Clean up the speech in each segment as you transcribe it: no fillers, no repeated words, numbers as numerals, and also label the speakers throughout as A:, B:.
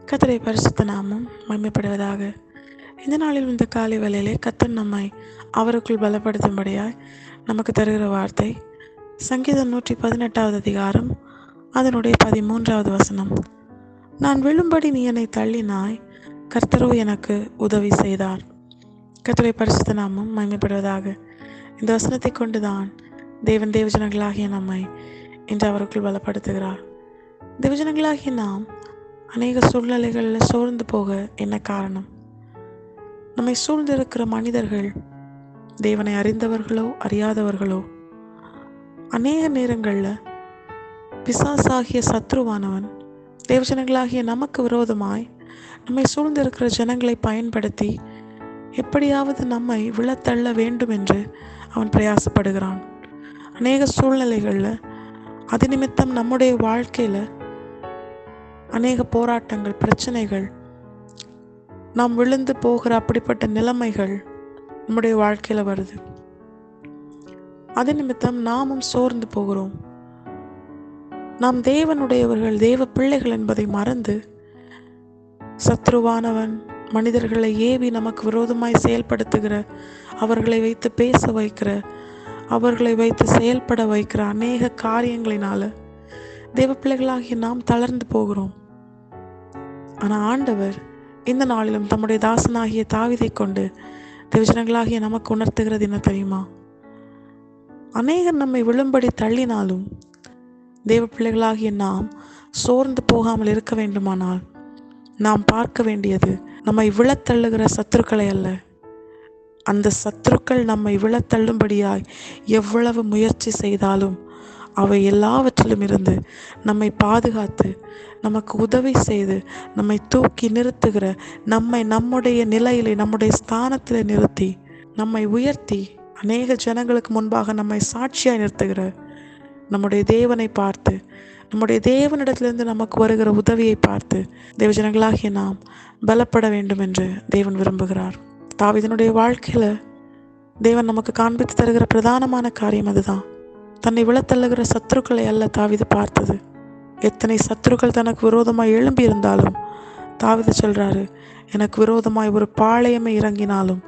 A: கர்த்தருடைய பரிசுத்த நாமம் மகிமைப்படுவதாக. இந்த நாளில் இந்த காலை வேளையிலே கர்த்தர் நம்மை அவருக்குள் பலப்படுத்தும்படியாய் நமக்கு தருகிற வார்த்தை சங்கீதம் 118வது அதிகாரம் அதனுடைய 13வது வசனம். நான் விழும்படி நீ என்னை தள்ளினாய், கர்த்தரோ எனக்கு உதவி செய்தார். கர்த்தருடைய பரிசுத்த நாமம் மகிமைப்படுவதாக. இந்த வசனத்தை கொண்டுதான் தேவன் தேவஜனங்களாகிய நம்மை இன்று அவருக்குள் பலப்படுத்துகிறார். தேவஜனங்களாகிய நாம் அநேக சூழ்நிலைகளில் சோர்ந்து போக என்ன காரணம்? நம்மை சூழ்ந்திருக்கிற மனிதர்கள் தேவனை அறிந்தவர்களோ அறியாதவர்களோ, அநேக நேரங்களில் பிசாசாகிய சத்ருவானவன் தேவஜனங்களாகிய நமக்கு விரோதமாய் நம்மை சூழ்ந்திருக்கிற ஜனங்களை பயன்படுத்தி எப்படியாவது நம்மை விழத்தள்ள வேண்டும் என்று அவன் பிரயாசப்படுகிறான். அநேக சூழ்நிலைகளில் அது நிமித்தம் நம்முடைய வாழ்க்கையில் அநேக போராட்டங்கள், பிரச்சனைகள், நாம் விழுந்து போகிற அப்படிப்பட்ட நிலைமைகள் நம்முடைய வாழ்க்கையில் வருது. அது நிமித்தம் நாமும் சோர்ந்து போகிறோம். நாம் தேவனுடையவர்கள், தேவ பிள்ளைகள் என்பதை மறந்து சத்ருவானவன் மனிதர்களை ஏவி நமக்கு விரோதமாய் செயல்படுத்துகிற, அவர்களை வைத்து பேச வைக்கிற, அவர்களை வைத்து செயல்பட வைக்கிற அநேக காரியங்களினால தேவ பிள்ளைகளாகிய நாம் தளர்ந்து போகிறோம். ஆனால் ஆண்டவர் இந்த நாளிலும் தம்முடைய தாசனாகிய தாவீதை கொண்டு தேவஜனங்களாகிய நமக்கு உணர்த்துகிறது என்ன தெரியுமா? அநேகர் நம்மை விழும்படி தள்ளினாலும் தேவ பிள்ளைகளாகிய நாம் சோர்ந்து போகாமல் இருக்க வேண்டுமானால் நாம் பார்க்க வேண்டியது நம்மை விழத்தள்ளுகிற சத்துருக்களை அல்ல. அந்த சத்துருக்கள் நம்மை விழத்தள்ளும்படியாய் எவ்வளவு முயற்சி செய்தாலும் அவை எல்லாவற்றிலும் இருந்து நம்மை பாதுகாத்து, நமக்கு உதவி செய்து, நம்மை தூக்கி நிறுத்துகிற, நம்முடைய நிலையிலே, நம்முடைய ஸ்தானத்திலே நிறுத்தி, நம்மை உயர்த்தி அநேக ஜனங்களுக்கு முன்பாக நம்மை சாட்சியாய் நிறுத்துகிற நம்முடைய தேவனை பார்த்து, நம்முடைய தேவனிடத்திலிருந்து நமக்கு வருகிற உதவியை பார்த்து தேவஜனங்களாகிய நாம் பலப்பட வேண்டும் என்று தேவன் விரும்புகிறார். தாவீதினுடைய வாழ்க்கையில் தேவன் நமக்கு காண்பித்து தருகிற பிரதானமான காரியம் அதுதான். தன்னை விழத்தள்ளுகிற சத்துருக்களை அல்ல தாவீது பார்த்தது. எத்தனை சத்துருக்கள் தனக்கு விரோதமாய் எழும்பி இருந்தாலும் தாவீது சொல்றாரு, எனக்கு விரோதமாய் ஒரு பாளையமே இறங்கினாலும்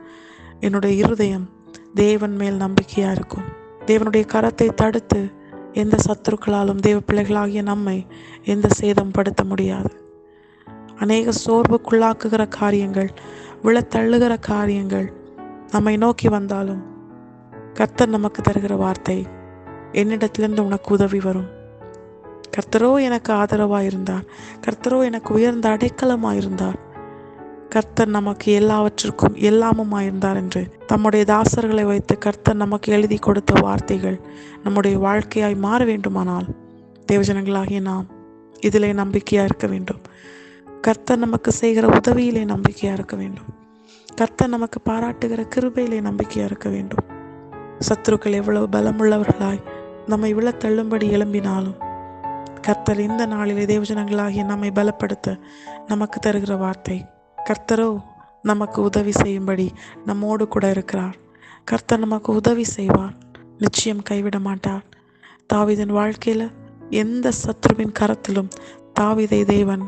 A: என்னுடைய இருதயம் தேவன் மேல் நம்பிக்கையா இருக்கும். தேவனுடைய கரத்தை தடுத்து எந்த சத்துருக்களாலும் தேவ பிள்ளைகளாகிய நம்மை எந்த சேதம் படுத்த முடியாது. அநேக சோர்வுக்குள்ளாக்குகிற காரியங்கள், விழத்தள்ளுகிற காரியங்கள் நம்மை நோக்கி வந்தாலும் கர்த்தர் நமக்கு தருகிற வார்த்தை, என்னிடத்திலிருந்து உனக்கு உதவி வரும். கர்த்தரோ எனக்கு ஆதரவாக இருந்தார், கர்த்தரோ எனக்கு உயர்ந்த அடைக்கலமாயிருந்தார், கர்த்தர் நமக்கு எல்லாவற்றிற்கும் எல்லாமுமாயிருந்தார் என்று தம்முடைய தாசர்களை வைத்து கர்த்தர் நமக்கு எழுதி கொடுத்த வார்த்தைகள் நம்முடைய வாழ்க்கையாய் மாற வேண்டுமானால் தேவஜனங்களாகிய நாம் இதிலே நம்பிக்கையா இருக்க வேண்டும். கர்த்தர் நமக்கு செய்கிற உதவியிலே நம்பிக்கையா இருக்க வேண்டும். கர்த்தர் நமக்கு பாராட்டுகிற கிருபையிலே நம்பிக்கையா இருக்க வேண்டும். சத்துருக்கள் எவ்வளவு பலமுள்ளவர்களாய் நம்மை விழத்தள்ளும்படி எழும்பினாலும் கர்த்தர் இந்த நாளிலே தேவஜனங்களாகிய நம்மை பலப்படுத்த நமக்கு தருகிற வார்த்தை, கர்த்தரோ நமக்கு உதவி செய்யும்படி நம்மோடு கூட இருக்கிறார். கர்த்தர் நமக்கு உதவி செய்வார், நிச்சயம் கைவிட மாட்டார். தாவீதின் வாழ்க்கையில் எந்த சத்ருவின் கரத்திலும் தாவீதை தேவன்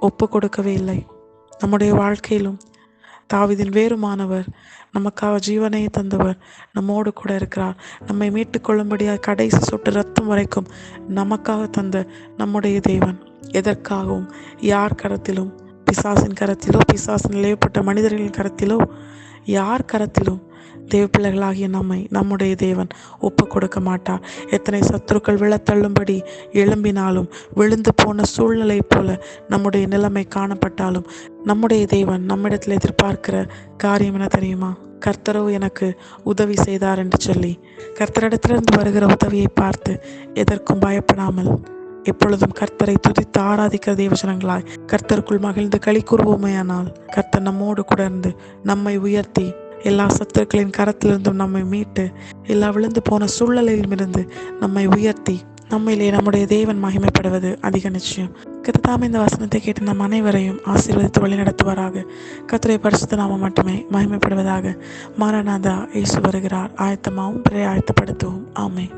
A: ஒப்பு கொடுக்கவே இல்லை. நம்முடைய வாழ்க்கையிலும் தாவீதின் வேறுமானவர், நமக்காக ஜீவனையை தந்தவர் நம்மோடு கூட இருக்கிறார். நம்மை மீட்டு கொள்ளும்படியாக கடைசி சொட்டு ரத்தம் வரைக்கும் நமக்காக தந்த நம்முடைய தேவன் எதற்காகவும் யார் கரத்திலும், பிசாசின் கரத்திலோ, பிசாசின் நிலையப்பட்ட மனிதர்களின் கரத்திலோ, யார் கரத்திலும் தேவ பிள்ளைகளாகிய நம்முடைய தேவன் ஒப்பு கொடுக்க மாட்டார். எத்தனை சத்துருக்கள் விழத்தள்ளும்படி எழும்பினாலும், விழுந்து போன சூழ்நிலை போல நம்முடைய நிலைமை காணப்பட்டாலும் நம்முடைய தேவன் நம்மிடத்தில் எதிர்பார்க்கிற காரியம் என்ன தெரியுமா? கர்த்தரோ எனக்கு உதவி செய்தார் என்று சொல்லி கர்த்தரிடத்திலிருந்து வருகிற உதவியை பார்த்து எதற்கும் பயப்படாமல் எப்பொழுதும் கர்த்தரை துதித்து ஆராதிக்கிற தேவஜனங்களாய் கர்த்தருக்குள் மகிழ்ந்து களி கூறுவோமேயானால் கர்த்தர் நம்மோடு கூட இருந்து நம்மை உயர்த்தி எல்லா சத்துருக்களின் கரத்திலிருந்தும் நம்மை மீட்டு எல்லா விழுந்து போன சூழ்நிலையிலும் இருந்து நம்மை உயர்த்தி நம்மிலே நம்முடைய தேவன் மகிமைப்படுவது அதிக நிச்சயம். கர்த்தாவே இந்த வசனத்தை கேட்டு நம் அனைவரையும் ஆசீர்வதித்து வழி நடத்துவாராக. கர்த்தருடைய பரிசுத்த நாமம் மட்டுமே மகிமைப்படுவதாக. மாரநாதா, இயேசு வருகிறார். ஆயத்தமாகவும் பிறரை ஆயத்தப்படுத்துவோம். ஆமென்.